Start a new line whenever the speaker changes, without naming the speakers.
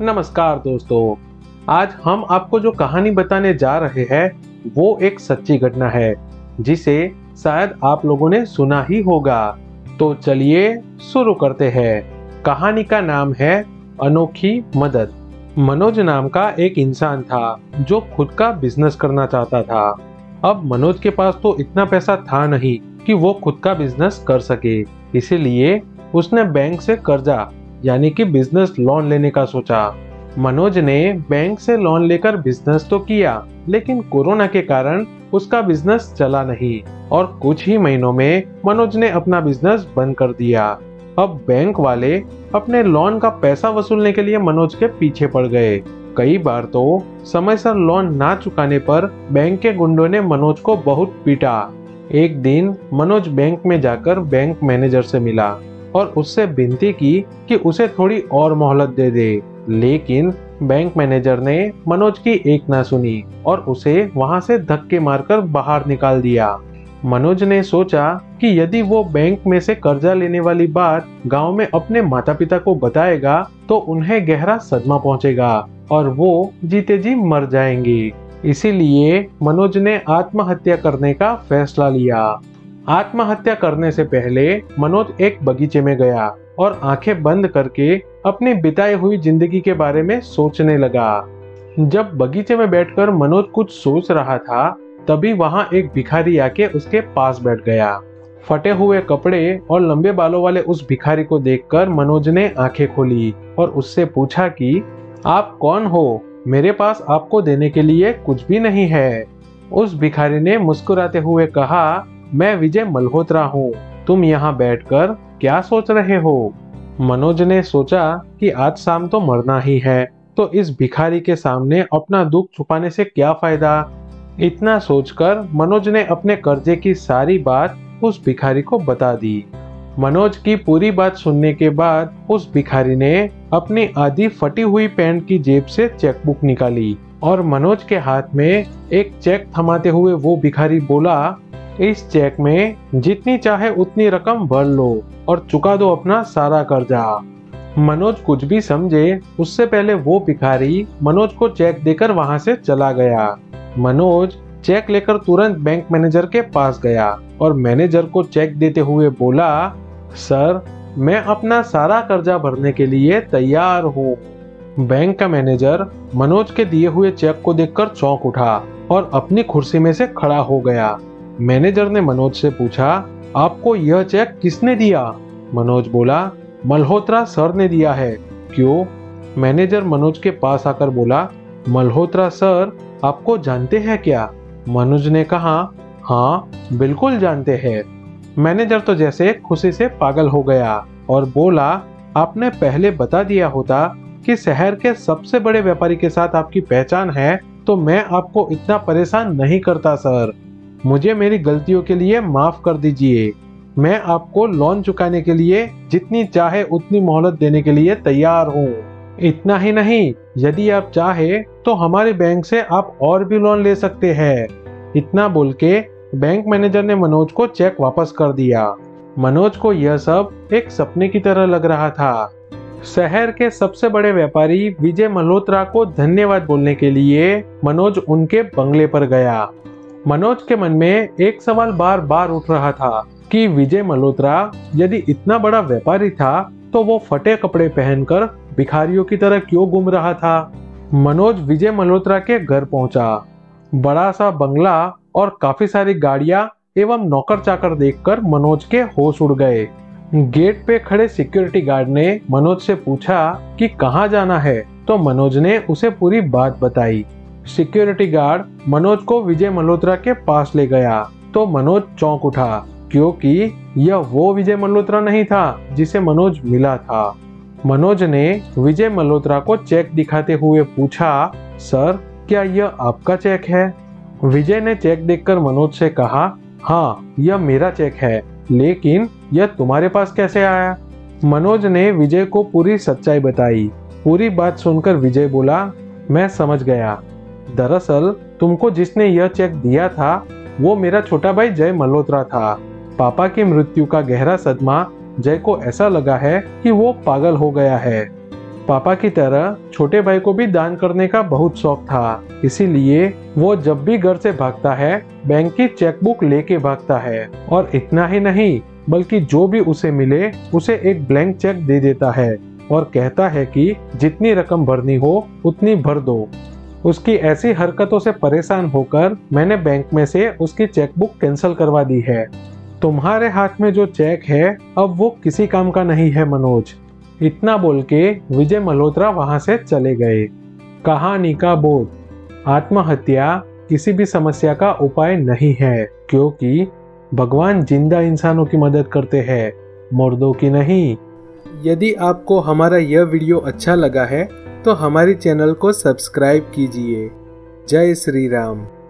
नमस्कार दोस्तों। आज हम आपको जो कहानी बताने जा रहे हैं वो एक सच्ची घटना है जिसे शायद आप लोगों ने सुना ही होगा। तो चलिए शुरू करते हैं। कहानी का नाम है अनोखी मदद। मनोज नाम का एक इंसान था जो खुद का बिजनेस करना चाहता था। अब मनोज के पास तो इतना पैसा था नहीं कि वो खुद का बिजनेस कर सके, इसीलिए उसने बैंक से कर्जा यानी कि बिजनेस लोन लेने का सोचा। मनोज ने बैंक से लोन लेकर बिजनेस तो किया, लेकिन कोरोना के कारण उसका बिजनेस चला नहीं और कुछ ही महीनों में मनोज ने अपना बिजनेस बंद कर दिया। अब बैंक वाले अपने लोन का पैसा वसूलने के लिए मनोज के पीछे पड़ गए। कई बार तो समय से लोन ना चुकाने पर बैंक के गुंडों ने मनोज को बहुत पीटा। एक दिन मनोज बैंक में जाकर बैंक मैनेजर से मिला और उससे विनती की कि उसे थोड़ी और मोहलत दे दे, लेकिन बैंक मैनेजर ने मनोज की एक ना सुनी और उसे वहां से धक्के मारकर बाहर निकाल दिया। मनोज ने सोचा कि यदि वो बैंक में से कर्जा लेने वाली बात गांव में अपने माता पिता को बताएगा तो उन्हें गहरा सदमा पहुंचेगा और वो जीते जी मर जाएंगे। इसीलिए मनोज ने आत्महत्या करने का फैसला लिया। आत्महत्या करने से पहले मनोज एक बगीचे में गया और आंखें बंद करके अपनी बिताई हुई जिंदगी के बारे में सोचने लगा। जब बगीचे में बैठकर मनोज कुछ सोच रहा था, तभी वहां एक भिखारी आके उसके पास बैठ गया। फटे हुए कपड़े और लंबे बालों वाले उस भिखारी को देखकर मनोज ने आंखें खोली और उससे पूछा कि आप कौन हो? मेरे पास आपको देने के लिए कुछ भी नहीं है। उस भिखारी ने मुस्कुराते हुए कहा, मैं विजय मल्होत्रा हूँ। तुम यहाँ बैठकर क्या सोच रहे हो? मनोज ने सोचा कि आज शाम तो मरना ही है, तो इस भिखारी के सामने अपना दुख छुपाने से क्या फायदा। इतना सोचकर मनोज ने अपने कर्जे की सारी बात उस भिखारी को बता दी। मनोज की पूरी बात सुनने के बाद उस भिखारी ने अपनी आधी फटी हुई पैंट की जेब से चेकबुक निकाली और मनोज के हाथ में एक चेक थमाते हुए वो भिखारी बोला, इस चेक में जितनी चाहे उतनी रकम भर लो और चुका दो अपना सारा कर्जा। मनोज कुछ भी समझे उससे पहले वो भिखारी मनोज को चेक देकर वहां से चला गया। मनोज चेक लेकर तुरंत बैंक मैनेजर के पास गया और मैनेजर को चेक देते हुए बोला, सर, मैं अपना सारा कर्जा भरने के लिए तैयार हूँ। बैंक का मैनेजर मनोज के दिए हुए चेक को देखकर चौंक उठा और अपनी कुर्सी में से खड़ा हो गया। मैनेजर ने मनोज से पूछा, आपको यह चेक किसने दिया? मनोज बोला, मल्होत्रा सर ने दिया है। क्यों? मैनेजर मनोज के पास आकर बोला, मल्होत्रा सर आपको जानते हैं क्या? मनोज ने कहा, हाँ बिल्कुल जानते हैं। मैनेजर तो जैसे खुशी से पागल हो गया और बोला, आपने पहले बता दिया होता कि शहर के सबसे बड़े व्यापारी के साथ आपकी पहचान है तो मैं आपको इतना परेशान नहीं करता सर। मुझे मेरी गलतियों के लिए माफ कर दीजिए। मैं आपको लोन चुकाने के लिए जितनी चाहे उतनी मोहलत देने के लिए तैयार हूँ। इतना ही नहीं, यदि आप चाहे तो हमारे बैंक से आप और भी लोन ले सकते हैं। इतना बोल के बैंक मैनेजर ने मनोज को चेक वापस कर दिया। मनोज को यह सब एक सपने की तरह लग रहा था। शहर के सबसे बड़े व्यापारी विजय मल्होत्रा को धन्यवाद बोलने के लिए मनोज उनके बंगले पर गया। मनोज के मन में एक सवाल बार बार उठ रहा था कि विजय मल्होत्रा यदि इतना बड़ा व्यापारी था तो वो फटे कपड़े पहनकर भिखारियों की तरह क्यों घूम रहा था। मनोज विजय मल्होत्रा के घर पहुंचा। बड़ा सा बंगला और काफी सारी गाड़ियां एवं नौकर चाकर देखकर मनोज के होश उड़ गए। गेट पे खड़े सिक्योरिटी गार्ड ने मनोज से पूछा कि कहाँ जाना है, तो मनोज ने उसे पूरी बात बताई। सिक्योरिटी गार्ड मनोज को विजय मल्होत्रा के पास ले गया तो मनोज चौंक उठा, क्योंकि यह वो विजय मल्होत्रा नहीं था जिसे मनोज मिला था। मनोज ने विजय मल्होत्रा को चेक दिखाते हुए पूछा, सर क्या यह आपका चेक है? विजय ने चेक देखकर मनोज से कहा, हाँ यह मेरा चेक है, लेकिन यह तुम्हारे पास कैसे आया? मनोज ने विजय को पूरी सच्चाई बताई। पूरी बात सुनकर विजय बोला, मैं समझ गया। दरअसल तुमको जिसने यह चेक दिया था वो मेरा छोटा भाई जय मल्होत्रा था। पापा की मृत्यु का गहरा सदमा जय को ऐसा लगा है कि वो पागल हो गया है। पापा की तरह छोटे भाई को भी दान करने का बहुत शौक था, इसीलिए वो जब भी घर से भागता है बैंक की चेकबुक लेके भागता है। और इतना ही नहीं, बल्कि जो भी उसे मिले उसे एक ब्लैंक चेक दे देता है और कहता है कि जितनी रकम भरनी हो उतनी भर दो। उसकी ऐसी हरकतों से परेशान होकर मैंने बैंक में से उसकी चेकबुक कैंसिल करवा दी है। तुम्हारे हाथ में जो चेक है अब वो किसी काम का नहीं है मनोज। इतना बोल के विजय मल्होत्रा वहां से चले गए। कहानी का बोध, आत्महत्या किसी भी समस्या का उपाय नहीं है, क्योंकि भगवान जिंदा इंसानों की मदद करते हैं, मुर्दों की नहीं। यदि आपको हमारा यह वीडियो अच्छा लगा है तो हमारी चैनल को सब्सक्राइब कीजिए। जय श्री राम।